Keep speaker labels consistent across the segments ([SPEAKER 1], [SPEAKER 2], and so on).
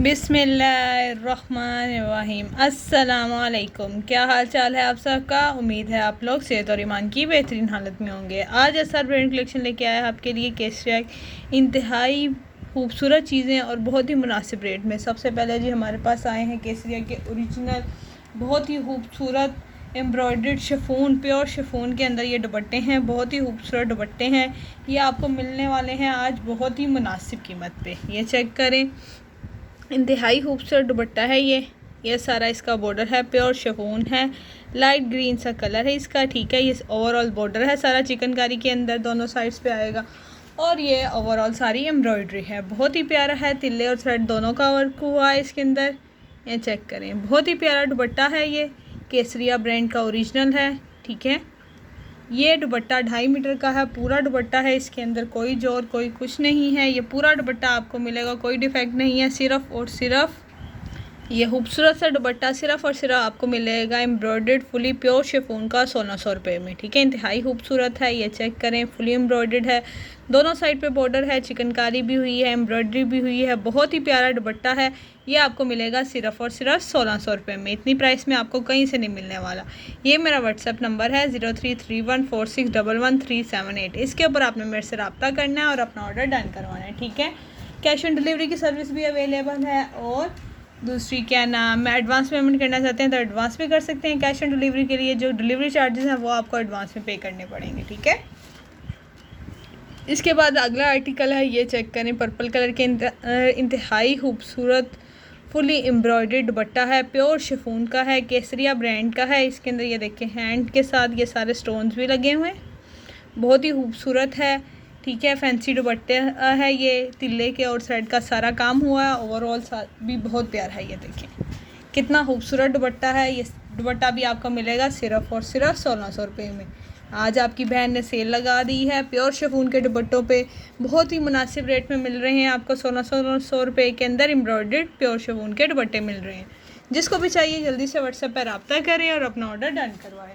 [SPEAKER 1] बिस्मिल्लाहिर्रहमानिर्रहीम। अस्सलामुअलैकुम। क्या हाल चाल है आप सबका। उम्मीद है आप लोग सेहत और ईमान की बेहतरीन हालत में होंगे। आज असर ब्रांड कलेक्शन लेके आया है आपके लिए केसरिया इंतहाई खूबसूरत चीज़ें और बहुत ही मुनासिब रेट में। सबसे पहले जी हमारे पास आए हैं केसरिया के ओरिजिनल बहुत ही खूबसूरत एम्ब्रॉयडर्ड शिफॉन, प्योर शिफॉन के अंदर ये दुपट्टे हैं। बहुत ही खूबसूरत दुपट्टे हैं। ये आपको मिलने वाले हैं आज बहुत ही मुनासिब कीमत पे। ये चेक करें, इंतहाई खूबसूरत दुपट्टा है ये सारा इसका बॉर्डर है, प्योर शिफॉन है, लाइट ग्रीन सा कलर है इसका। ठीक है, ये ओवरऑल बॉर्डर है सारा चिकनकारी के अंदर दोनों साइड्स पे आएगा और ये ओवरऑल सारी एम्ब्रॉयडरी है। बहुत ही प्यारा है, तिल्ले और थ्रेड दोनों का वर्क हुआ है इसके अंदर। ये चेक करें, बहुत ही प्यारा दुपट्टा है। ये केसरिया ब्रांड का ओरिजिनल है। ठीक है, ये दुपट्टा 2.5 मीटर का है, पूरा दुपट्टा है। इसके अंदर कोई जोर कोई कुछ नहीं है। ये पूरा दुपट्टा आपको मिलेगा, कोई डिफेक्ट नहीं है। सिर्फ और सिर्फ ये खूबसूरत सा दुपट्टा सिर्फ और सिर्फ आपको मिलेगा एम्ब्रॉयडर्ड फुली प्योर शिफॉन का 1600 रुपये में। ठीक है, इंतहाई खूबसूरत है। ये चेक करें, फुली एम्ब्रॉयडर्ड है, दोनों साइड पे बॉर्डर है, चिकनकारी भी हुई है, एम्ब्रॉयडरी भी हुई है। बहुत ही प्यारा दुपट्टा है। ये आपको मिलेगा सिर्फ और सिर्फ 1600 रुपये में। इतनी प्राइस में आपको कहीं से नहीं मिलने वाला। ये मेरा व्हाट्सअप नंबर है 0331461137 इसके ऊपर आपने मेरे से रब्ता करना है और अपना ऑर्डर डन करवाना है। ठीक है, कैश ऑन डिलीवरी की सर्विस भी अवेलेबल है और दूसरी क्या नाम मैं एडवांस पेमेंट करना चाहते हैं तो एडवांस भी कर सकते हैं। कैश ऑन डिलीवरी के लिए जो डिलीवरी चार्जेस हैं वो आपको एडवांस में पे करने पड़ेंगे। ठीक है, इसके बाद अगला आर्टिकल है, ये चेक करें, पर्पल कलर के इंतहाई खूबसूरत फुली एम्ब्रॉयडर्ड दुपट्टा है, प्योर शिफॉन का है, केसरिया ब्रांड का है। इसके अंदर ये देखें हैंड के साथ ये सारे स्टोन्स भी लगे हुए हैं, बहुत ही खूबसूरत है। ठीक है, फैंसी दुपट्टे है, ये तिल्ले के और साइड का सारा काम हुआ है। ओवरऑल भी बहुत प्यारा है। ये देखें कितना खूबसूरत दुपट्टा है। ये दुपट्टा भी आपको मिलेगा सिर्फ और सिर्फ 1600 रुपये में। आज आपकी बहन ने सेल लगा दी है। प्योर शिफॉन के दुपट्टों पे बहुत ही मुनासिब रेट में मिल रहे हैं आपको। 1600 रुपये के अंदर एम्ब्रॉयडर्ड प्योर शिफॉन के दुपट्टे मिल रहे हैं। जिसको भी चाहिए जल्दी से व्हाट्सएप पर रब्ता करें और अपना ऑर्डर डन करवाएं।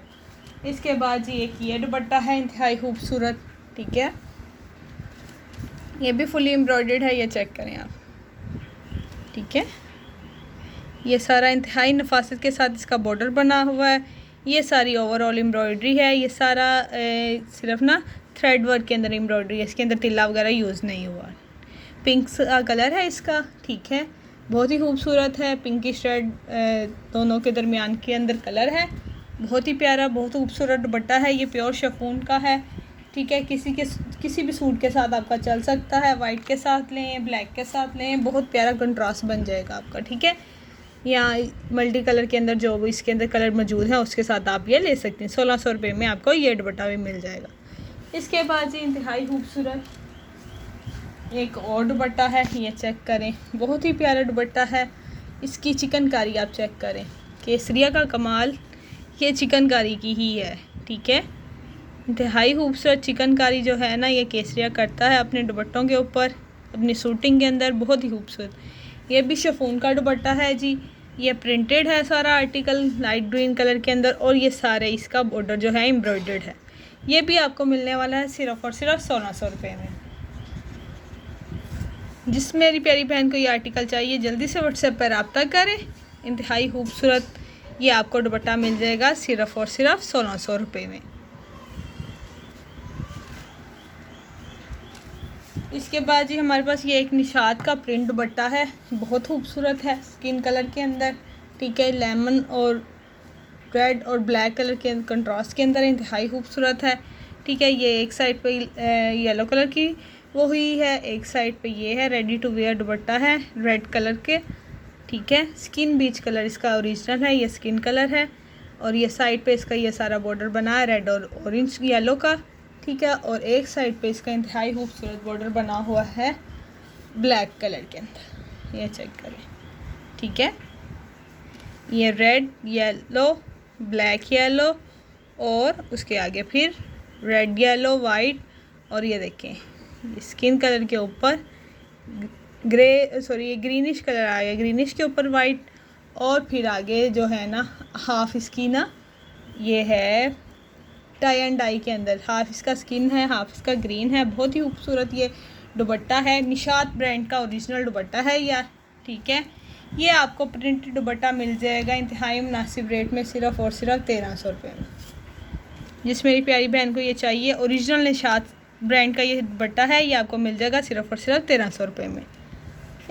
[SPEAKER 1] इसके बाद जी एक ये दुपट्टा है इंतहाई खूबसूरत। ठीक है, ये भी फुली एम्ब्रॉयडर्ड है। ये चेक करें आप। ठीक है, ये सारा इंतहाई नफासत के साथ इसका बॉर्डर बना हुआ है। ये सारी ओवरऑल एम्ब्रॉयडरी है। ये सारा सिर्फ ना थ्रेड वर्क के अंदर एम्ब्रॉयडरी है, इसके अंदर तिल्ला वगैरह यूज़ नहीं हुआ। पिंक कलर है इसका। ठीक है, बहुत ही खूबसूरत है, पिंकिश रेड दोनों के दरमियान के अंदर कलर है। बहुत ही प्यारा, बहुत खूबसूरत दुपट्टा है। ये प्योर शिफॉन का है। ठीक है, किसी भी सूट के साथ आपका चल सकता है। वाइट के साथ लें, ब्लैक के साथ लें, बहुत प्यारा कंट्रास्ट बन जाएगा आपका। ठीक है, यहाँ मल्टी कलर के अंदर जो भी इसके अंदर कलर मौजूद है उसके साथ आप ये ले सकते हैं। 1600 रुपये में आपको ये दुपट्टा भी मिल जाएगा। इसके बाद जी इंतहाई खूबसूरत एक और दुपट्टा है, ये चेक करें, बहुत ही प्यारा दुपट्टा है। इसकी चिकनकारी आप चेक करें, केसरिया का कमाल ये चिकनकारी की ही है। ठीक है, इंतहाई खूबसूरत चिकनकारी जो है ना ये केसरिया करता है अपने दुपट्टों के ऊपर, अपनी शूटिंग के अंदर। बहुत ही खूबसूरत ये भी शिफॉन का दुपट्टा है जी। ये प्रिंटेड है सारा आर्टिकल लाइट ग्रीन कलर के अंदर और ये सारे इसका बॉर्डर जो है एम्ब्रॉयडर्ड है। ये भी आपको मिलने वाला है सिर्फ और सिर्फ 1600 रुपये में। जिस मेरी प्यारी बहन को ये आर्टिकल चाहिए जल्दी से व्हाट्सएप पर रब्ता करें। इंतहाई खूबसूरत ये आपको दुपट्टा मिल जाएगा सिर्फ और सिर्फ 1600 रुपये में। इसके बाद जी हमारे पास ये एक निशात का प्रिंट दुपट्टा है, बहुत खूबसूरत है, स्किन कलर के अंदर। ठीक है, लेमन और रेड और ब्लैक कलर के कंट्रास्ट के अंदर इंतहाई खूबसूरत है। ठीक है, ये एक साइड पे येलो कलर की वो हुई है, एक साइड पे ये है रेडी टू वेयर दुपट्टा है रेड कलर के। ठीक है, स्किन बीच कलर इसका ओरिजिनल है, ये स्किन कलर है और ये साइड पे इसका ये सारा बॉर्डर बना है रेड और ऑरेंज येलो का। ठीक है, और एक साइड पे इसका इंतहाई खूबसूरत बॉर्डर बना हुआ है ब्लैक कलर के अंदर। ये चेक करें। ठीक है, ये रेड येलो ब्लैक येलो और उसके आगे फिर रेड येलो वाइट और ये देखें स्किन कलर के ऊपर ये ग्रीनिश कलर आ गया, ग्रीनिश के ऊपर वाइट और फिर आगे जो है ना हाफ इसकी ना ये है टाई एंड डाई के अंदर, हाफ इसका स्किन है हाफ इसका ग्रीन है। बहुत ही खूबसूरत ये दुपट्टा है, निशात ब्रांड का ओरिजिनल दुपट्टा है या। ठीक है। ये आपको प्रिंटेड दुपट्टा मिल जाएगा इंतहाई मुनासिब रेट में, सिर्फ़ और सिर्फ 1300 रुपये में। जिस मेरी प्यारी बहन को ये चाहिए, ओरिजिनल निशात ब्रांड का ये दुपट्टा है, ये आपको मिल जाएगा सिर्फ़ और सिर्फ 1300 रुपये में।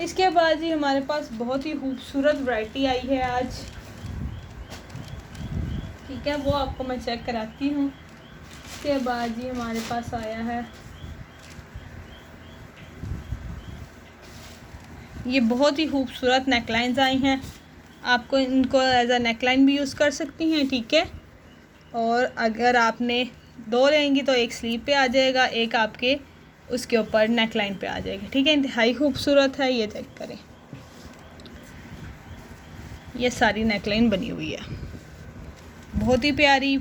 [SPEAKER 1] इसके बाद जी हमारे पास बहुत ही खूबसूरत वैरायटी आई है आज, ठीक है, वो आपको मैं चेक कराती हूँ। इसके बाद जी हमारे पास आया है ये बहुत ही खूबसूरत नेकलाइंस आई हैं। आपको इनको एज अ नेकलाइन भी यूज़ कर सकती हैं, ठीक है। और अगर आपने दो लेंगी तो एक स्लीव पे आ जाएगा, एक आपके उसके ऊपर नेकलाइन पे आ जाएगी, ठीक है। इंतहाई खूबसूरत है, ये चेक करें, ये सारी नेकलाइन बनी हुई है, बहुत ही प्यारी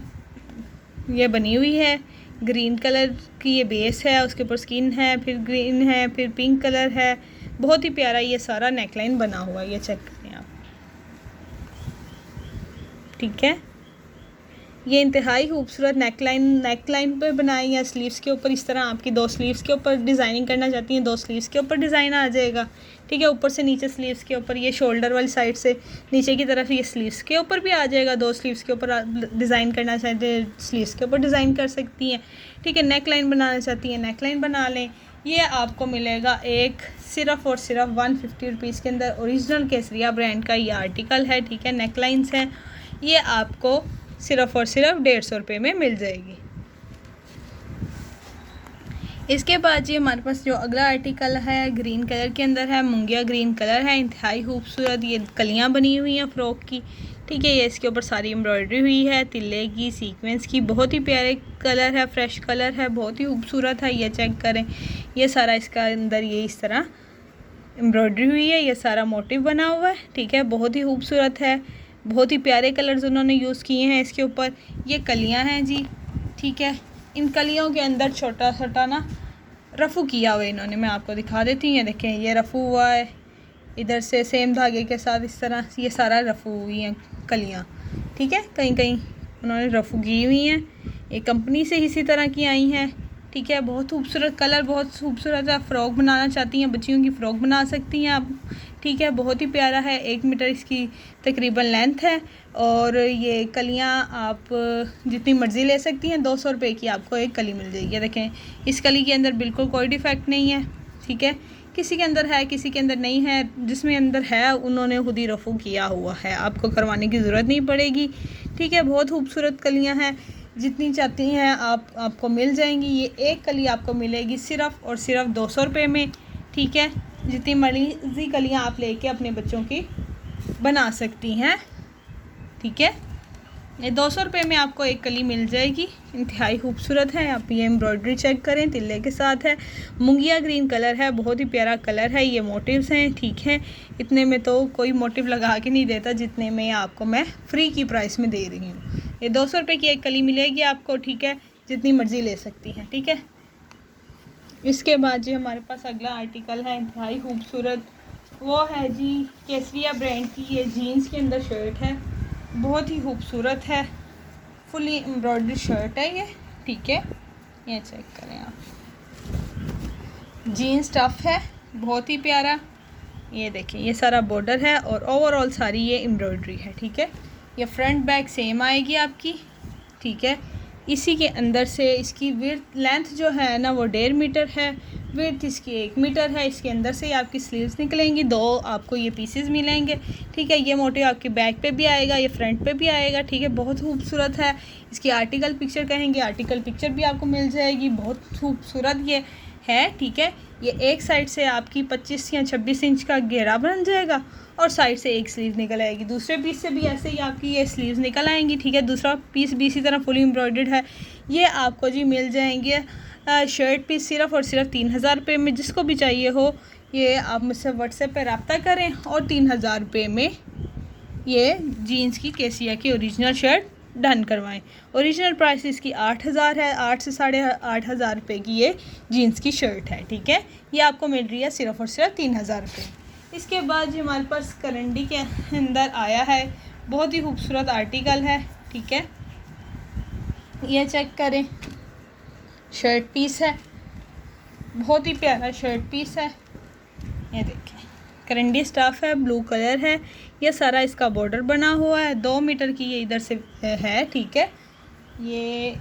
[SPEAKER 1] ये बनी हुई है। ग्रीन कलर की ये बेस है, उसके ऊपर स्किन है, फिर ग्रीन है, फिर पिंक कलर है, बहुत ही प्यारा ये सारा नेकलाइन बना हुआ है, ये चेक करें आप, ठीक है। ये इंतहाई खूबसूरत नेकलाइन पे बनाई है, स्लीव्स के ऊपर इस तरह आपकी दो स्लीव्स के ऊपर डिज़ाइनिंग करना चाहती हैं, दो स्लीव्स के ऊपर डिज़ाइन आ जाएगा, ठीक है। ऊपर से नीचे स्लीव्स के ऊपर, ये शोल्डर वाली साइड से नीचे की तरफ ये स्लीव्स के ऊपर भी आ जाएगा, दो स्लीव्स के ऊपर डिज़ाइन करना चाहते हैं स्लीव्स के ऊपर डिज़ाइन कर सकती हैं, ठीक है। नेकलाइन बनाना चाहती हैं नेकलाइन बना लें। ये आपको मिलेगा एक सिर्फ़ और सिर्फ 150 रुपीज़ के अंदर। ओरिजिनल केसरिया ब्रांड का ये आर्टिकल है, ठीक है। नेकलाइंस हैं, ये आपको सिर्फ़ और सिर्फ 150 रुपये में मिल जाएगी। इसके बाद जी हमारे पास जो अगला आर्टिकल है ग्रीन कलर के अंदर है, मुंगिया ग्रीन कलर है, इंतहाई खूबसूरत ये कलियां बनी हुई हैं फ़्रॉक की, ठीक है। ये इसके ऊपर सारी एम्ब्रॉयडरी हुई है, तिल्ले की सीक्वेंस की, बहुत ही प्यारे कलर है, फ्रेश कलर है, बहुत ही खूबसूरत है, ये चेक करें। ये सारा इसका अंदर ये इस तरह एम्ब्रॉयडरी हुई है, ये सारा मोटिव बना हुआ है, ठीक है। बहुत ही खूबसूरत है, बहुत ही प्यारे कलर्स उन्होंने यूज़ किए हैं इसके ऊपर। ये कलियां हैं जी, ठीक है। इन कलियों के अंदर छोटा छोटा ना रफ़ू किया हुआ है इन्होंने, मैं आपको दिखा देती हूँ। ये देखें, ये रफ़ू हुआ है इधर से सेम धागे के साथ, इस तरह ये सारा रफ़ू हुई हैं कलियाँ, ठीक है। कहीं कहीं उन्होंने रफ़ू की हुई हैं, एक कंपनी से इसी तरह की आई हैं, ठीक है। बहुत खूबसूरत कलर, बहुत खूबसूरत है। फ़्रॉक बनाना चाहती हैं, बच्चियों की फ़्रॉक बना सकती हैं आप, ठीक है। बहुत ही प्यारा है, 1 मीटर इसकी तकरीबन लेंथ है। और ये कलियां आप जितनी मर्ज़ी ले सकती हैं, 200 रुपये की आपको एक कली मिल जाएगी। देखें, इस कली के अंदर बिल्कुल कोई डिफेक्ट नहीं है, ठीक है। किसी के अंदर है, किसी के अंदर नहीं है, जिसमें अंदर है उन्होंने खुद ही रफ़ू किया हुआ है, आपको करवाने की ज़रूरत नहीं पड़ेगी, ठीक है। बहुत खूबसूरत कलियाँ हैं, जितनी चाहती हैं आपको मिल जाएंगी। ये एक कली आपको मिलेगी सिर्फ़ और सिर्फ 200 रुपये में, ठीक है। जितनी मर्ज़ी कलियाँ आप लेके अपने बच्चों की बना सकती हैं, ठीक है। ये 200 रुपये में आपको एक कली मिल जाएगी, इंतहाई खूबसूरत है। आप ये एम्ब्रॉयडरी चेक करें, तिल्ले के साथ है, मुंगिया ग्रीन कलर है, बहुत ही प्यारा कलर है। ये मोटिव्स हैं, ठीक है। इतने में तो कोई मोटिव लगा के नहीं देता जितने में आपको मैं फ्री की प्राइस में दे रही हूँ। ये 200 रुपये की एक कली मिलेगी आपको, ठीक है, जितनी मर्ज़ी ले सकती हैं, ठीक है। इसके बाद जी हमारे पास अगला आर्टिकल है इंतहाई खूबसूरत, वो है जी केसरिया ब्रांड की ये जीन्स के अंदर शर्ट है, बहुत ही खूबसूरत है, फुली एम्ब्रॉयडरी शर्ट है ये, ठीक है। ये चेक करें आप, जीन्स टफ है, बहुत ही प्यारा। ये देखिए, ये सारा बॉर्डर है और ओवरऑल सारी ये एम्ब्रॉयडरी है, ठीक है। ये फ्रंट बैक सेम आएगी आपकी, ठीक है। इसी के अंदर से इसकी विड्थ लेंथ जो है ना वो 1.5 मीटर है, विड्थ इसकी 1 मीटर है। इसके अंदर से आपकी स्लीव्स निकलेंगी, 2 आपको ये पीसेस मिलेंगे, ठीक है। ये मोटिव आपके बैक पे भी आएगा, ये फ्रंट पे भी आएगा, ठीक है। बहुत खूबसूरत है। इसकी आर्टिकल पिक्चर कहेंगे, आर्टिकल पिक्चर भी आपको मिल जाएगी, बहुत खूबसूरत ये है, ठीक है। ये एक साइड से आपकी 25 या 26 इंच का घेरा बन जाएगा और साइड से एक स्लीव निकल आएगी, दूसरे पीस से भी ऐसे ही आपकी ये स्लीव्स निकल आएंगी, ठीक है। दूसरा पीस भी इसी तरह फुली एम्ब्रॉयडर्ड है। ये आपको जी मिल जाएंगे शर्ट पीस सिर्फ़ और सिर्फ 3000 रुपये में। जिसको भी चाहिए हो ये आप मुझसे व्हाट्सएप पर रब्ता करें और 3000 रुपये में ये जीन्स की केसिया की ओरिजिनल शर्ट डन करवाएं। ओरिजिनल प्राइस इसकी 8000 है, 8 से 8500 रुपये की ये जीन्स की शर्ट है, ठीक है। ये आपको मिल रही है सिर्फ़ और सिर्फ 3000 रुपये। इसके बाद जी हमारे पास करंडी के अंदर आया है, बहुत ही खूबसूरत आर्टिकल है, ठीक है। ये चेक करें, शर्ट पीस है, बहुत ही प्यारा शर्ट पीस है, ये देखें, करंडी स्टाफ है, ब्लू कलर है, ये सारा इसका बॉर्डर बना हुआ है। 2 मीटर की ये इधर से है, ठीक है। ये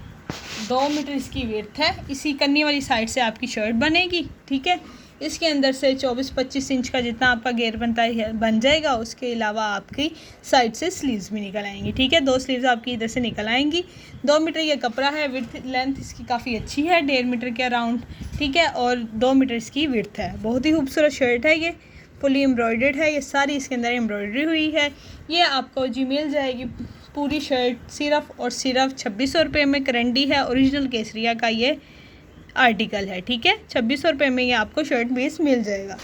[SPEAKER 1] 2 मीटर इसकी विड्थ है। इसी कन्नी वाली साइड से आपकी शर्ट बनेगी, ठीक है। इसके अंदर से 24-25 इंच का जितना आपका घेर बनता है बन जाएगा। उसके अलावा आपकी साइड से स्लीव्स भी निकल आएंगी, ठीक है। 2 स्लीव्स आपकी इधर से निकल आएंगी। 2 मीटर ये कपड़ा है, विड्थ लेंथ इसकी काफ़ी अच्छी है, 1.5 मीटर के अराउंड, ठीक है। और 2 मीटर इसकी विड्थ है। बहुत ही खूबसूरत शर्ट है, ये फुली एम्ब्रॉयडर्ड है, ये सारी इसके अंदर एम्ब्रॉयडरी हुई है। ये आपको जी मिल जाएगी पूरी शर्ट सिर्फ और सिर्फ 2600 रुपये में। करंडी है, ओरिजिनल केसरिया का ये आर्टिकल है, ठीक है। 2600 रुपये में ये आपको शर्ट पीस मिल जाएगा।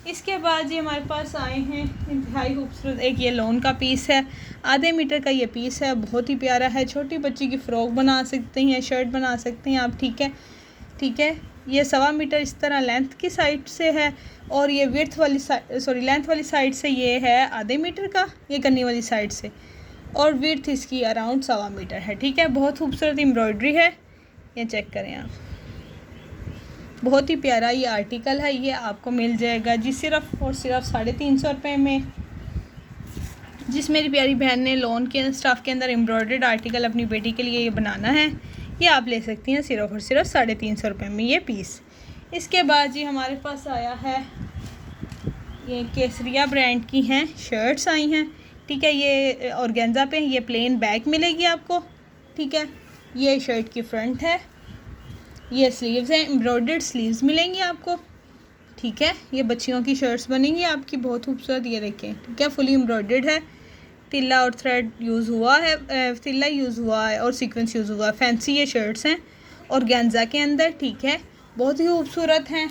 [SPEAKER 1] इसके बाद ये हमारे पास आए हैं इंतहाई खूबसूरत एक ये लोन का पीस है, आधे मीटर का ये पीस है, बहुत ही प्यारा है। छोटी बच्ची की फ़्रॉक बना सकते हैं, शर्ट बना सकते हैं आप, ठीक है, ठीक है। ये 1.25 मीटर इस तरह लेंथ की साइड से है और ये विड्थ वाली लेंथ वाली साइड से ये है आधे मीटर का, ये कन्नी वाली साइड से, और विड्थ इसकी अराउंड 1.25 मीटर है, ठीक है। बहुत खूबसूरत एम्ब्रॉयडरी है, ये चेक करें आप। बहुत ही प्यारा ये आर्टिकल है, ये आपको मिल जाएगा जी सिर्फ और सिर्फ 350 रुपये में। जिस मेरी प्यारी बहन ने लोन के स्टाफ के अंदर एम्ब्रॉयडर्ड आर्टिकल अपनी बेटी के लिए ये बनाना है, ये आप ले सकती हैं सिर्फ और सिर्फ 350 रुपये में ये पीस। इसके बाद जी हमारे पास आया है ये केसरिया ब्रांड की हैं शर्ट्स आई हैं, ठीक है। ये ऑर्गेन्जा पे ये प्लेन बैक मिलेगी आपको, ठीक है। ये शर्ट की फ्रंट है, ये स्लीव्स हैं, एम्ब्रॉयडर्ड स्लीव्स मिलेंगी आपको, ठीक है। ये बच्चियों की शर्ट्स बनेंगी आपकी बहुत खूबसूरत, ये देखें, ठीक है। फुली एम्ब्रॉयडर्ड है, तिल्ला और थ्रेड यूज़ हुआ है, तिल्ला यूज़ हुआ है और सीक्वेंस यूज़ हुआ है। फैंसी ये शर्ट्स हैं ऑर्गेन्जा के अंदर, ठीक है। बहुत ही खूबसूरत हैं।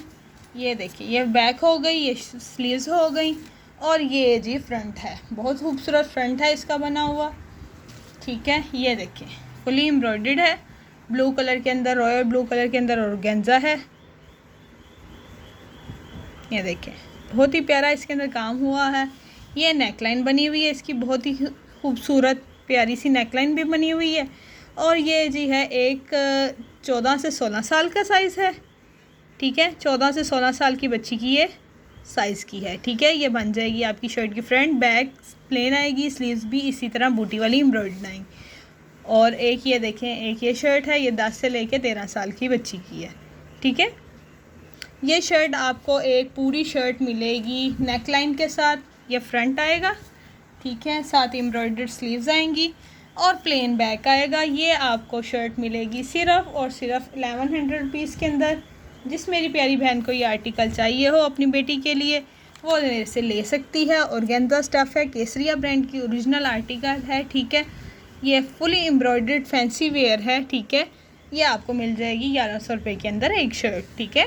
[SPEAKER 1] ये देखिए, ये बैक हो गई, ये स्लीव्स हो गई और ये जी फ्रंट है, बहुत खूबसूरत फ्रंट है इसका बना हुआ, ठीक है। ये देखिए फुली एम्ब्रॉयडर्ड है, ब्लू कलर के अंदर, रॉयल ब्लू कलर के अंदर ऑर्गेन्जा है। ये देखिए बहुत ही प्यारा इसके अंदर काम हुआ है। ये नेकलाइन बनी हुई है इसकी, बहुत ही खूबसूरत प्यारी सी नेकलाइन भी बनी हुई है। और ये जी है एक 14 से 16 साल का साइज़ है, ठीक है। 14 से 16 साल की बच्ची की ये साइज़ की है, ठीक है। ये बन जाएगी आपकी शर्ट की फ्रंट, बैक प्लेन आएगी, स्लीव्स भी इसी तरह बूटी वाली एम्ब्रॉयडर्ड आएंगी। और एक ये देखें, एक ये शर्ट है, ये 10 से लेके 13 साल की बच्ची की है, ठीक है। ये शर्ट आपको एक पूरी शर्ट मिलेगी नेकलाइन के साथ, ये फ्रंट आएगा, ठीक है, साथ एम्ब्रॉयडर्ड स्लीव्स आएंगी और प्लेन बैक आएगा। ये आपको शर्ट मिलेगी सिर्फ और सिर्फ 1100 रुपीज़ के अंदर। जिस मेरी प्यारी बहन को ये आर्टिकल चाहिए हो अपनी बेटी के लिए, वो मेरे से ले सकती है। ऑर्गेन्जा स्टफ़ है, केसरिया ब्रांड की ओरिजिनल आर्टिकल है, ठीक है। ये फुली एम्ब्रॉयडर्ड फैंसी वेयर है, ठीक है। ये आपको मिल जाएगी 1100 रुपये के अंदर एक शर्ट, ठीक है।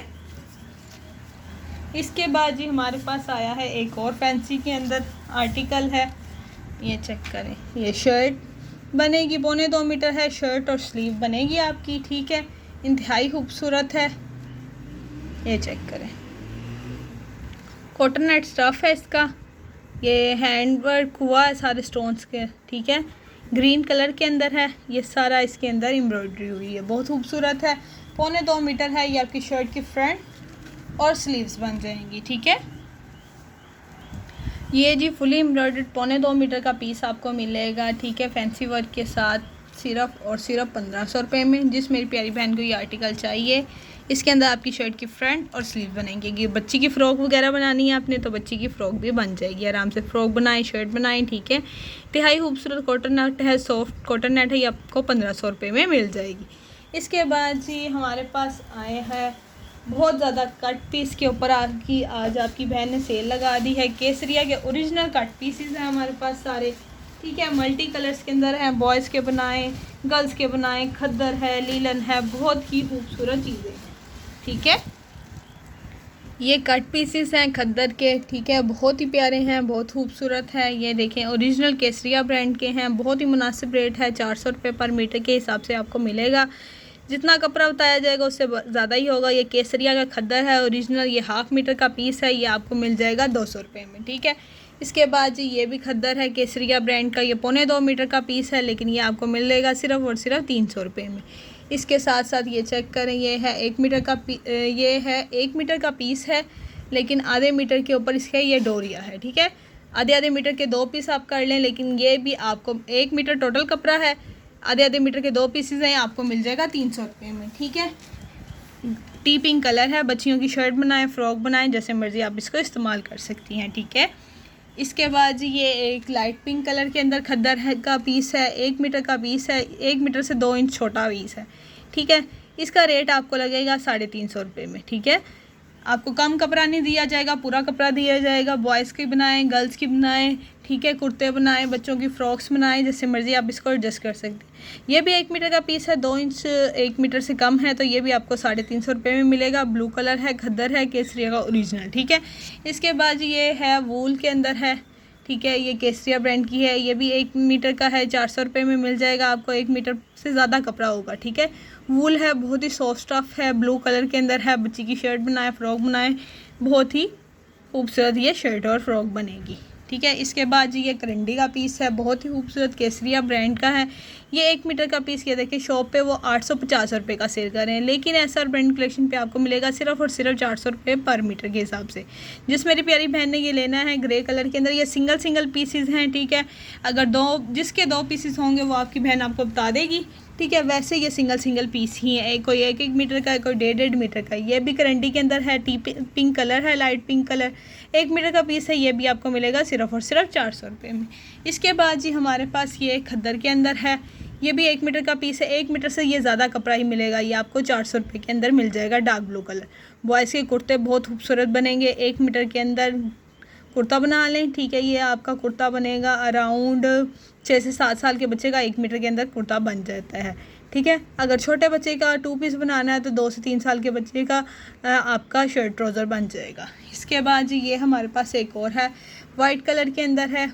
[SPEAKER 1] इसके बाद जी हमारे पास आया है एक और फैंसी के अंदर आर्टिकल है, ये चेक करें। ये शर्ट बनेगी 2.25 मीटर है, शर्ट और स्लीव बनेगी आपकी, ठीक है। इंतहाई खूबसूरत है, ये चेक करें। कॉटन नेट स्टफ़ है इसका, ये हैंड वर्क हुआ है सारे स्टोन्स के, ठीक है। ग्रीन कलर के अंदर है, ये सारा इसके अंदर एम्ब्रॉयडरी हुई है, बहुत खूबसूरत है। 2.25 मीटर है, ये आपकी शर्ट की फ्रंट और स्लीव्स बन जाएंगी, ठीक है। ये जी फुली एम्ब्रॉयडर्ड 2.25 मीटर का पीस आपको मिलेगा, ठीक है, फैंसी वर्क के साथ सिर्फ और सिर्फ 1500 रुपये में। जिस मेरी प्यारी बहन को ये आर्टिकल चाहिए, इसके अंदर आपकी शर्ट की फ्रंट और स्लीव बनेंगे। बच्ची की फ़्रॉक वगैरह बनानी है आपने, तो बच्ची की फ़्रॉक भी बन जाएगी, आराम से फ़्रॉक बनाएं, शर्ट बनाएं, ठीक है। तिहाई खूबसूरत कॉटन नेट है, सॉफ्ट कॉटन नेट है, ये आपको 1500 रुपये में मिल जाएगी। इसके बाद जी हमारे पास आए हैं बहुत ज़्यादा कट पीस के ऊपर आज आपकी बहन ने सेल लगा दी है। केसरिया के ओरिजिनल कट पीसेस हैं हमारे पास सारे, ठीक है। मल्टी कलर्स के अंदर हैं, बॉयज़ के बनाएं, गर्ल्स के बनाएं, खद्दर है, लीलन है, बहुत ही खूबसूरत चीज़ें हैं, ठीक है। ये कट पीसेस हैं खद्दर के, ठीक है, बहुत ही प्यारे हैं, बहुत खूबसूरत है। ये देखें ओरिजिनल केसरिया ब्रांड के हैं, बहुत ही मुनासिब रेट है, 400 रुपये पर मीटर के हिसाब से आपको मिलेगा। जितना कपड़ा बताया जाएगा उससे ज़्यादा ही होगा। ये केसरिया का खद्दर है ओरिजिनल, ये 1/2 मीटर का पीस है, ये आपको मिल जाएगा 200 रुपये में, ठीक है। इसके बाद जी ये भी खद्दर है केसरिया ब्रांड का, ये 2.25 मीटर का पीस है, लेकिन ये आपको मिलेगा सिर्फ और सिर्फ 300 रुपये में। इसके साथ साथ ये चेक करें, ये है 1 मीटर का ये है 1 मीटर का पीस है, लेकिन आधे मीटर के ऊपर इसका ये डोरिया है, ठीक है। आधे आधे मीटर के 2 पीस आप कर लें, लेकिन ये भी आपको 1 मीटर टोटल कपड़ा है, आधे आधे मीटर के 2 पीसेस हैं, आपको मिल जाएगा 300 रुपये में, ठीक है। टी पिंक कलर है, बच्चियों की शर्ट बनाएं, फ्रॉक बनाएं, जैसे मर्ज़ी आप इसको इस्तेमाल कर सकती हैं, ठीक है। इसके बाद जी ये एक लाइट पिंक कलर के अंदर खद्दर है का पीस है, 1 मीटर का पीस है, 1 मीटर से 2 इंच छोटा पीस है, ठीक है। इसका रेट आपको लगेगा 350 रुपये में, ठीक है। आपको कम कपड़ा नहीं दिया जाएगा, पूरा कपड़ा दिया जाएगा। बॉयज़ की बनाएं, गर्ल्स की बनाएं, ठीक है, कुर्ते बनाएं, बच्चों की फ्रॉक्स बनाएं, जैसे मर्ज़ी आप इसको एडजस्ट कर सकते हैं। ये भी 1 मीटर का पीस है, 2 इंच 1 मीटर से कम है, तो ये भी आपको 350 रुपये में मिलेगा। ब्लू कलर है, खद्दर है, केसरिया का ओरिजिनल, ठीक है। इसके बाद ये है वूल के अंदर है, ठीक है, ये केसरिया ब्रांड की है, ये भी 1 मीटर का है, 400 रुपये में मिल जाएगा आपको। 1 मीटर से ज़्यादा कपड़ा होगा, ठीक है। वूल है, बहुत ही सॉफ्ट स्टफ है, ब्लू कलर के अंदर है। बच्ची की शर्ट बनाए, फ्रॉक बनाए, बहुत ही खूबसूरत ये शर्ट और फ्रॉक बनेगी, ठीक है। इसके बाद जी ये करंडी का पीस है, बहुत ही खूबसूरत, केसरिया ब्रांड का है। ये 1 मीटर का पीस, ये देखिए शॉप पे वो 850 रुपये का सेल कर रहे हैं, लेकिन एसआर ब्रांड कलेक्शन पे आपको मिलेगा सिर्फ और सिर्फ 400 रुपये पर मीटर के हिसाब से। जिस मेरी प्यारी बहन ने ये लेना है ग्रे कलर के अंदर, ये सिंगल पीसीज हैं, ठीक है। अगर जिसके 2 पीसीज होंगे वो आपकी बहन आपको बता देगी, ठीक है। वैसे ये सिंगल पीस ही है, कोई 1 मीटर का है, कोई 1.5 मीटर का। ये भी करंडी के अंदर है, पिंक कलर है, लाइट पिंक कलर, 1 मीटर का पीस है। ये भी आपको मिलेगा सिर्फ और सिर्फ 400 रुपये में। इसके बाद जी हमारे पास ये खद्दर के अंदर है, ये भी 1 मीटर का पीस है। 1 मीटर से ये ज़्यादा कपड़ा ही मिलेगा, ये आपको 400 रुपये के अंदर मिल जाएगा। डार्क ब्लू कलर, बॉयज़ के कुर्ते बहुत खूबसूरत बनेंगे। 1 मीटर के अंदर कुर्ता बना लें, ठीक है। ये आपका कुर्ता बनेगा अराउंड 6 से 7 साल के बच्चे का 1 मीटर के अंदर कुर्ता बन जाता है, ठीक है। अगर छोटे बच्चे का 2 पीस बनाना है तो 2 से 3 साल के बच्चे का आपका शर्ट ट्राउज़र बन जाएगा। इसके बाद जी ये हमारे पास एक और है, वाइट कलर के अंदर है,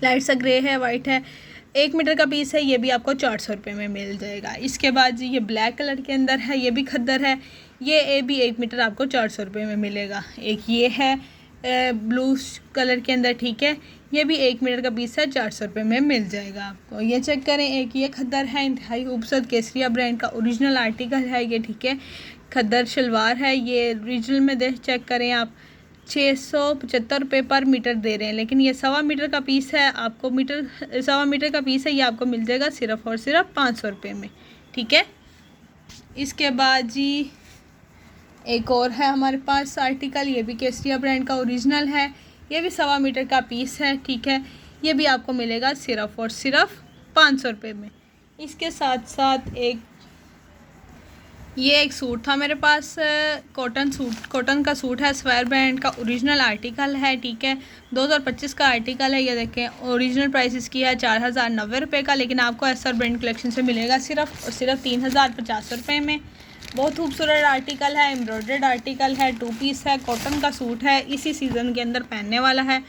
[SPEAKER 1] लाइट सा ग्रे है, वाइट है, 1 मीटर का पीस है। ये भी आपको 400 रुपये में मिल जाएगा। इसके बाद जी ये ब्लैक कलर के अंदर है, ये भी खद्दर है, ये भी 1 मीटर आपको 400 रुपये में मिलेगा। एक ये है ब्लू कलर के अंदर, ठीक है, ये भी 1 मीटर का पीस है, 400 रुपये में मिल जाएगा आपको। ये चेक करें, एक ये खद्दर है, इंतहाई खूबसूरत केसरिया ब्रांड का ओरिजिनल आर्टिकल है ये, ठीक है। खद्दर शलवार है, ये ओरिजिनल में चेक करें आप 675 रुपये पर मीटर दे रहे हैं, लेकिन ये 1.25 मीटर का पीस है, आपको 1.25 मीटर का पीस है, ये आपको मिल जाएगा सिर्फ और सिर्फ 500 रुपये में, ठीक है। इसके बाद जी एक और है हमारे पास आर्टिकल, ये भी केसरिया ब्रांड का ओरिजिनल है, ये भी 1.25 मीटर का पीस है, ठीक है। ये भी आपको मिलेगा सिर्फ और सिर्फ 500 रुपये में। इसके साथ साथ एक सूट था मेरे पास, कॉटन का सूट है, स्क्वायर ब्रांड का ओरिजिनल आर्टिकल है, ठीक है। 2025 का आर्टिकल है, ये देखें। ओरिजिनल प्राइस इसकी है 4090 रुपये का, लेकिन आपको एसआर ब्रांड कलेक्शन से मिलेगा सिर्फ और सिर्फ 3050 रुपये में। बहुत खूबसूरत आर्टिकल है, एम्ब्रॉयडर्ड आर्टिकल है, 2 पीस है, कॉटन का सूट है, इसी सीज़न के अंदर पहनने वाला है।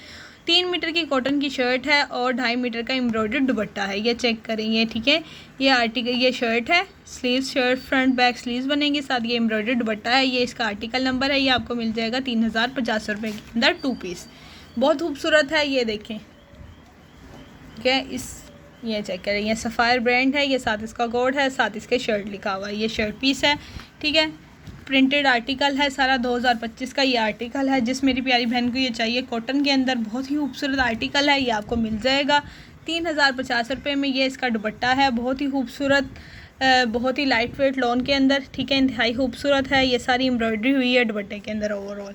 [SPEAKER 1] 3 मीटर की कॉटन की शर्ट है और 2.5 मीटर का एम्ब्रॉयडर्ड दुपट्टा है, ये चेक करेंगे, ठीक है। ये शर्ट है, sleeves shirt, front back sleeves बनेंगे, साथ ये एम्ब्रॉयडर्ड दुपट्टा है। ये इसका आर्टिकल नंबर है, ये आपको मिल जाएगा 3050 रुपये के अंदर 2 पीस। बहुत खूबसूरत है, ये देखें, ठीक है। ये चेक करें, ये सफ़ायर ब्रांड है, ये साथ इसका कोड है, साथ इसके शर्ट लिखा हुआ है। ये शर्ट पीस है, ठीक है। प्रिंटेड आर्टिकल है सारा, 2025 का ये आर्टिकल है। जिस मेरी प्यारी बहन को ये चाहिए कॉटन के अंदर, बहुत ही खूबसूरत आर्टिकल है, ये आपको मिल जाएगा 3050 रुपये में। ये इसका दुपट्टा है, बहुत ही खूबसूरत, बहुत ही लाइट वेट लॉन के अंदर, ठीक है, इंतहाई खूबसूरत है। ये सारी एम्ब्रॉयडरी हुई है दुपट्टे के अंदर ओवरऑल,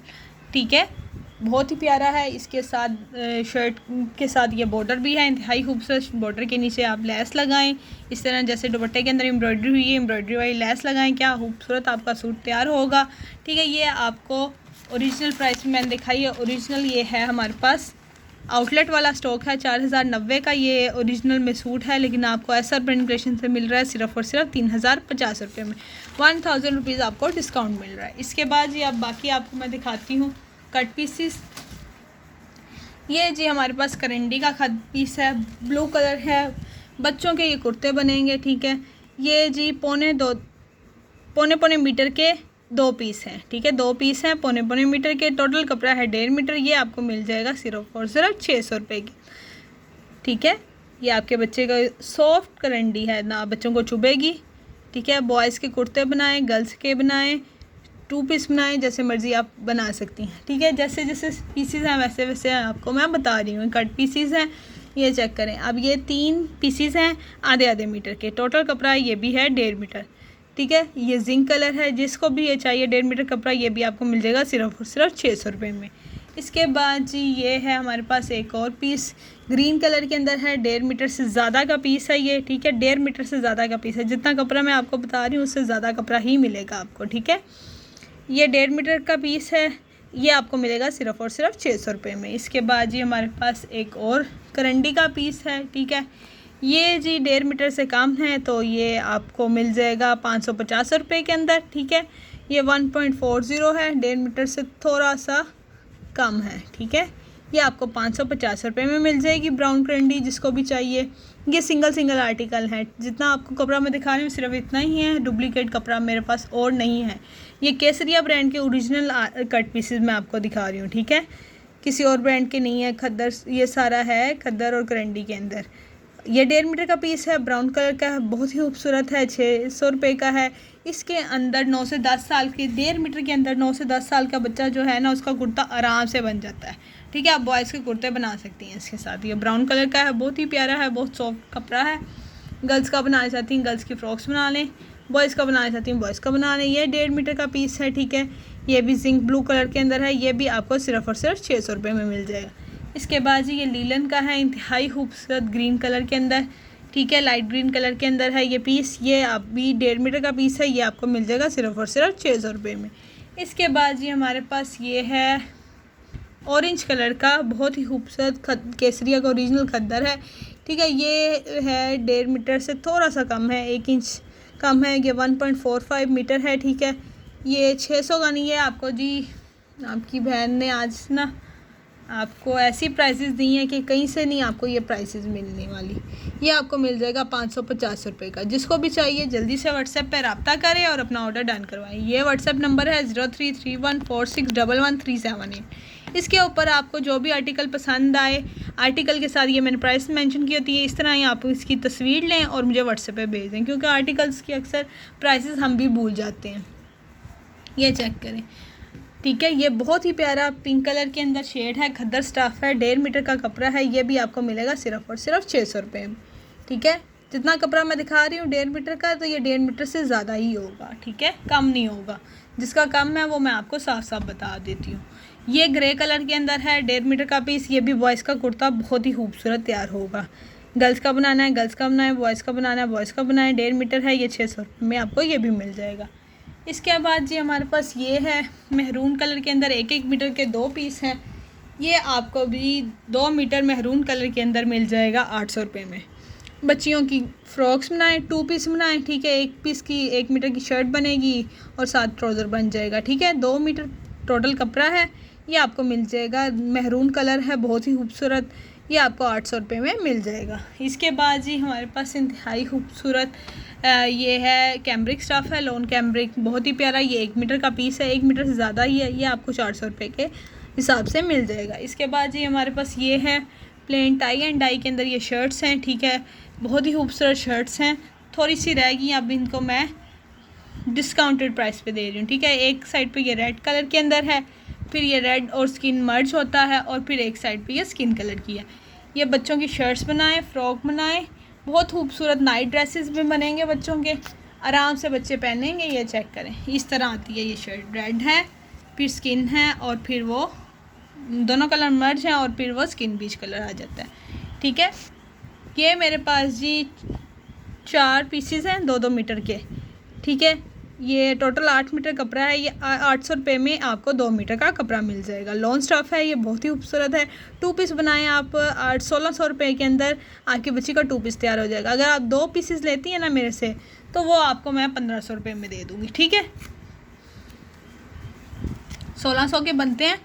[SPEAKER 1] ठीक है, बहुत ही प्यारा है। इसके साथ शर्ट के साथ ये बॉर्डर भी है, इंतहाई खूबसूरत। बॉर्डर के नीचे आप लेस लगाएं, इस तरह जैसे दुपट्टे के अंदर एम्ब्रॉयडरी हुई है, एम्ब्रॉयडरी वाली लेस लगाएं, क्या खूबसूरत आपका सूट तैयार होगा, ठीक है। ये आपको ओरिजिनल प्राइस में मैंने दिखाई है, ओरिजिनल ये है हमारे पास, आउटलेट वाला स्टॉक है 4090 का ये ओरिजिनल में सूट है, लेकिन आपको एसआर ब्रांड कलेक्शन से मिल रहा है सिर्फ और सिर्फ 3050 रुपये में। 1000 रुपीज़ आपको डिस्काउंट मिल रहा है। इसके बाद ये अब बाकी आपको मैं दिखाती हूँ कट पीसीस। ये जी हमारे पास करंडी का कट पीस है, ब्लू कलर है, बच्चों के ये कुर्ते बनेंगे, ठीक है। ये जी पौने मीटर के 2 पीस हैं, ठीक है, 2 पीस हैं, पौने मीटर के। टोटल कपड़ा है 1.5 मीटर, ये आपको मिल जाएगा सिर्फ और सिर्फ 600 रुपये की, ठीक है। ये आपके बच्चे का सॉफ्ट करंडी है ना, बच्चों को चुभेगी, ठीक है। बॉयज़ के कुर्ते बनाएं, गर्ल्स के बनाएं, 2 पीस बनाएं, जैसे मर्ज़ी आप बना सकती हैं। ठीक है, जैसे जैसे पीसीज हैं वैसे वैसे आपको मैं बता रही हूँ। कट पीसीज हैं, ये चेक करें। अब ये 3 पीसीज हैं आधे आधे मीटर के। टोटल कपड़ा ये भी है 1.5 मीटर। ठीक है, ये जिंक कलर है। जिसको भी ये चाहिए 1.5 मीटर कपड़ा, ये भी आपको मिल जाएगा सिर्फ और सिर्फ 600 रुपये में। इसके बाद जी ये है हमारे पास एक और पीस ग्रीन कलर के अंदर है। 1.5 मीटर से ज़्यादा का पीस है ये। ठीक है, 1.5 मीटर से ज़्यादा का पीस है। जितना कपड़ा मैं आपको बता रही हूँ उससे ज़्यादा कपड़ा ही मिलेगा आपको। ठीक है, ये 1.5 मीटर का पीस है। ये आपको मिलेगा सिर्फ और सिर्फ 600 रुपये में। इसके बाद जी हमारे पास एक और करंडी का पीस है। ठीक है, ये जी 1.5 मीटर से कम है, तो ये आपको मिल जाएगा 550 रुपये के अंदर। ठीक है, ये 1.40 है, 1.5 मीटर से थोड़ा सा कम है। ठीक है, ये आपको 550 रुपये में मिल जाएगी ब्राउन करंडी, जिसको भी चाहिए। ये सिंगल आर्टिकल है। जितना आपको कपड़ा मैं दिखा रही हूँ सिर्फ इतना ही है। डुप्लीकेट कपड़ा मेरे पास और नहीं है। ये केसरिया ब्रांड के ओरिजिनल कट पीसेस मैं आपको दिखा रही हूँ। ठीक है, किसी और ब्रांड के नहीं है। खद्दर ये सारा है खद्दर और करंडी के अंदर। ये 1.5 मीटर का पीस है, ब्राउन कलर का है, बहुत ही खूबसूरत है। 600 रुपये का है। इसके अंदर 9 से 10 साल के 1.5 मीटर के अंदर 9 से 10 साल का बच्चा जो है ना, उसका कुर्ता आराम से बन जाता है। ठीक है, आप बॉयज़ के कुर्ते बना सकती हैं इसके साथ। ये ब्राउन कलर का है, बहुत ही प्यारा है, बहुत सॉफ्ट कपड़ा है। गर्ल्स का बनाना चाहती हैं गर्ल्स की फ्रॉक्स बना लें, बॉयज़ का बनाना चाहती हैं बॉयज़ का बना लें। ये 1.5 मीटर का पीस है। ठीक है, ये भी जिंक ब्लू कलर के अंदर है। ये भी आपको सिर्फ और सिर्फ 600 रुपये में मिल जाएगा। इसके बाद जी ये लीलन का है, इंतहाई खूबसूरत ग्रीन कलर के अंदर। ठीक है, लाइट ग्रीन कलर के अंदर है ये पीस। ये आप भी 1.5 मीटर का पीस है। ये आपको मिल जाएगा सिर्फ और सिर्फ 600 रुपये में। इसके बाद जी हमारे पास ये है ऑरेंज कलर का, बहुत ही खूबसूरत केसरिया का ओरिजिनल खद्दर है। ठीक है, ये है 1.5 मीटर से थोड़ा सा कम है, 1 इंच कम है। ये 1.45 मीटर है। ठीक है, ये 600 का नहीं है। आपको जी आपकी बहन ने आज ना आपको ऐसी प्राइसेस दी हैं कि कहीं से नहीं आपको ये प्राइसेस मिलने वाली। ये आपको मिल जाएगा 550 रुपये का। जिसको भी चाहिए जल्दी से व्हाट्सएप पर रब्ता करें और अपना ऑर्डर डन करवाएं। ये व्हाट्सएप नंबर है 0331461138। इसके ऊपर आपको जो भी आर्टिकल पसंद आए, आर्टिकल के साथ ये मैंने प्राइस मेंशन की होती है, इस तरह ही आप इसकी तस्वीर लें और मुझे व्हाट्सएप पे भेज दें, क्योंकि आर्टिकल्स की अक्सर प्राइसेस हम भी भूल जाते हैं। ये चेक करें। ठीक है, ये बहुत ही प्यारा पिंक कलर के अंदर शेड है, खद्दर स्टाफ है, 1.5 मीटर का कपड़ा है। ये भी आपको मिलेगा सिर्फ और सिर्फ 600 रुपये में। ठीक है, जितना कपड़ा मैं दिखा रही हूँ 1.5 मीटर का, तो ये 1.5 मीटर से ज़्यादा ही होगा। ठीक है, कम नहीं होगा। जिसका कम है वो मैं आपको साफ साफ बता देती हूँ। ये ग्रे कलर के अंदर है, 1.5 मीटर का पीस। ये भी बॉयज़ का कुर्ता बहुत ही खूबसूरत तैयार होगा। गर्ल्स का बनाना है गर्ल्स का बनाए, बॉयज़ का बनाना है बॉयज़ का बनाए। 1.5 मीटर है, ये 600 रुपये में आपको ये भी मिल जाएगा। इसके बाद जी हमारे पास ये है मेहरून कलर के अंदर, 1-1 मीटर के 2 पीस हैं। ये आपको भी 2 मीटर मेहरून कलर के अंदर मिल जाएगा 800 रुपये में। बच्चियों की फ़्रॉक्स बनाएं, 2 पीस बनाएं। ठीक है, 1 पीस की 1 मीटर की शर्ट बनेगी और 7 ट्राउज़र बन जाएगा। ठीक है, 2 मीटर टोटल कपड़ा है। ये आपको मिल जाएगा, मेहरून कलर है, बहुत ही खूबसूरत। ये आपको 800 रुपये में मिल जाएगा। इसके बाद जी हमारे पास इंतहाई खूबसूरत ये है कैम्ब्रिक स्टफ़ है, लॉन कैम्ब्रिक, बहुत ही प्यारा। ये 1 मीटर का पीस है, 1 मीटर से ज़्यादा ही है। ये आपको 400 रुपये के हिसाब से मिल जाएगा। इसके बाद जी हमारे पास ये है प्लेन टाई एंड डाई के अंदर ये शर्ट्स हैं। ठीक है, बहुत ही खूबसूरत शर्ट्स हैं। थोड़ी सी रह गई, अब इनको मैं डिस्काउंटेड प्राइस पे दे रही हूँ। ठीक है, एक साइड पे ये रेड कलर के अंदर है, फिर ये रेड और स्किन मर्ज होता है, और फिर एक साइड पे ये स्किन कलर की है। ये बच्चों की शर्ट्स बनाएं, फ्रॉक बनाएं, बहुत खूबसूरत नाइट ड्रेसेस भी बनेंगे बच्चों के, आराम से बच्चे पहनेंगे। ये चेक करें, इस तरह आती है ये शर्ट। रेड है, फिर स्किन है, और फिर वो दोनों कलर मर्ज हैं, और फिर वो स्किन बीच कलर आ जाता है। ठीक है, ये मेरे पास जी 4 पीसेस हैं 2-2 मीटर के। ठीक है, ये टोटल 8 मीटर कपड़ा है। ये 800 रुपये में आपको 2 मीटर का कपड़ा मिल जाएगा। लॉन स्टफ़ है, ये बहुत ही खूबसूरत है। 2 पीस बनाएं आप, 1600 रुपये के अंदर आपकी बच्ची का 2 पीस तैयार हो जाएगा। अगर आप 2 पीसेस लेती हैं ना मेरे से, तो वो आपको मैं 1500 रुपये में दे दूँगी। ठीक है, 1600 के बनते हैं,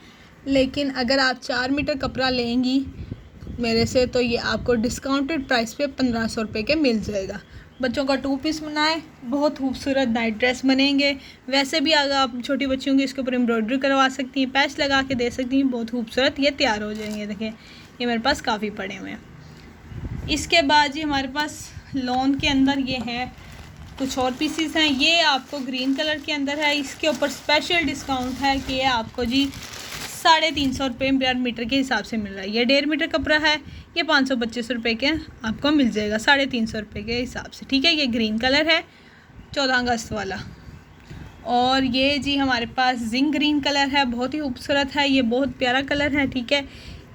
[SPEAKER 1] लेकिन अगर आप 4 मीटर कपड़ा लेंगी मेरे से, तो ये आपको डिस्काउंटेड प्राइस पे 1500 रुपये के मिल जाएगा। बच्चों का 2 पीस बनाएं, बहुत खूबसूरत नाइट ड्रेस बनेंगे। वैसे भी अगर आप छोटी बच्चियों की इसके ऊपर एम्ब्रॉयडरी करवा सकती हैं, पैच लगा के दे सकती हैं, बहुत खूबसूरत ये तैयार हो जाएंगे। देखें, ये मेरे पास काफ़ी पड़े हुए हैं। इसके बाद जी हमारे पास लॉन के अंदर ये है कुछ और पीसीस हैं। ये आपको ग्रीन कलर के अंदर है, इसके ऊपर स्पेशल डिस्काउंट है कि ये आपको जी 350 रुपये पर मीटर के हिसाब से मिल रहा है। ये 1.5 मीटर कपड़ा है, ये 525 रुपये के आपको मिल जाएगा 350 रुपये के हिसाब से। ठीक है, ये ग्रीन कलर है 14 अगस्त वाला। और ये जी हमारे पास जिंक ग्रीन कलर है, बहुत ही खूबसूरत है, ये बहुत प्यारा कलर है। ठीक है,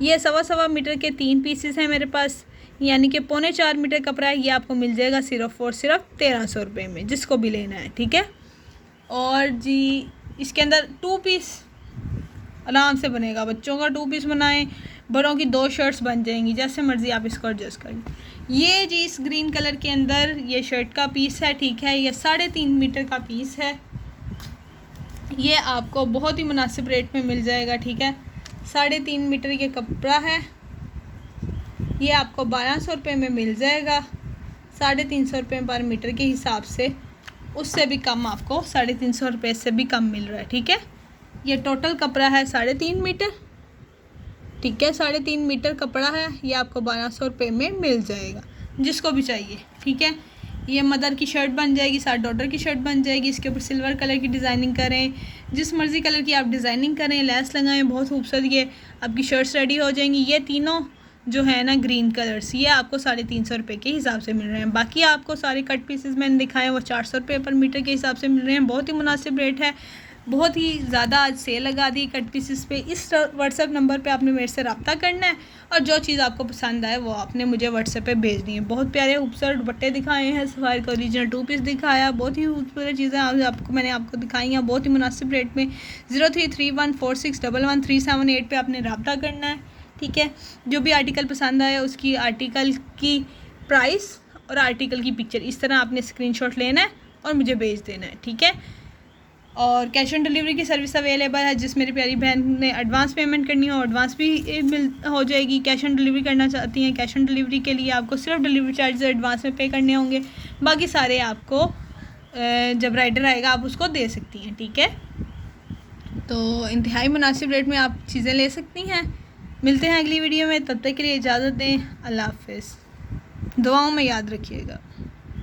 [SPEAKER 1] ये 1.25 मीटर के 3 पीसेस हैं मेरे पास, यानी कि 3.25 मीटर कपड़ा है। ये आपको मिल जाएगा सिर्फ और सिर्फ 1300 रुपये में, जिसको भी लेना है। ठीक है, और जी इसके अंदर 2 पीस आराम से बनेगा, बच्चों का 2 पीस बनाएं, बड़ों की 2 शर्ट्स बन जाएंगी, जैसे मर्ज़ी आप इसको एडजस्ट करें। ये जी इस ग्रीन कलर के अंदर ये शर्ट का पीस है। ठीक है, ये 3.5 मीटर का पीस है, ये आपको बहुत ही मुनासिब रेट में मिल जाएगा। ठीक है, 3.5 मीटर ये कपड़ा है, ये आपको 1200 रुपये में मिल जाएगा, 350 रुपये पर मीटर के हिसाब से। उससे भी कम आपको 350 रुपये से भी कम मिल रहा है। ठीक है, ये टोटल कपड़ा है 3.5 मीटर। ठीक है, 3.5 मीटर कपड़ा है, ये आपको 1200 रुपये में मिल जाएगा, जिसको भी चाहिए। ठीक है, ये मदर की शर्ट बन जाएगी, साथ डॉटर की शर्ट बन जाएगी। इसके ऊपर सिल्वर कलर की डिज़ाइनिंग करें, जिस मर्ज़ी कलर की आप डिज़ाइनिंग करें, लेस लगाएं, बहुत खूबसूरत ये आपकी शर्ट्स रेडी हो जाएंगी। ये तीनों जो है ना ग्रीन कलर्स, ये आपको 350 रुपये के हिसाब से मिल रहे हैं। बाकी आपको सारे कट पीसेस मैंने दिखाए वो 400 रुपये पर मीटर के हिसाब से मिल रहे हैं, बहुत ही मुनासिब रेट है। बहुत ही ज़्यादा आज सेल लगा दी कट पीसेस पे। इस व्हाट्सएप नंबर पे आपने मेरे से रब्ता करना है और जो चीज़ आपको पसंद आए वो आपने मुझे व्हाट्सएप पे भेजनी है। बहुत प्यारे खूबसूरत दुपट्टे दिखाए हैं, सफारी का ओरिजिनल 2 पीस दिखाया, बहुत ही खूबसूरत चीज़ें मैंने आपको दिखाई हैं बहुत ही मुनासिब रेट में। 0331461137 पे आपने रब्ता करना है। ठीक है, जो भी आर्टिकल पसंद आए उसकी आर्टिकल की प्राइस और आर्टिकल की पिक्चर इस तरह आपने स्क्रीनशॉट लेना है और मुझे भेज देना है। ठीक है, और कैश ऑन डिलीवरी की सर्विस अवेलेबल है, जिस मेरी प्यारी बहन ने एडवांस पेमेंट करनी हो एडवांस भी हो जाएगी। कैश ऑन डिलीवरी करना चाहती हैं, कैश ऑन डिलीवरी के लिए आपको सिर्फ डिलीवरी चार्जेस एडवांस में पे करने होंगे, बाकी सारे आपको जब राइडर आएगा आप उसको दे सकती हैं। ठीक है, तो इंतहाई मुनासिब रेट में आप चीज़ें ले सकती हैं। मिलते हैं अगली वीडियो में, तब तक के लिए इजाज़त दें। अल्लाह हाफ़िज़, दुआओं में याद रखिएगा।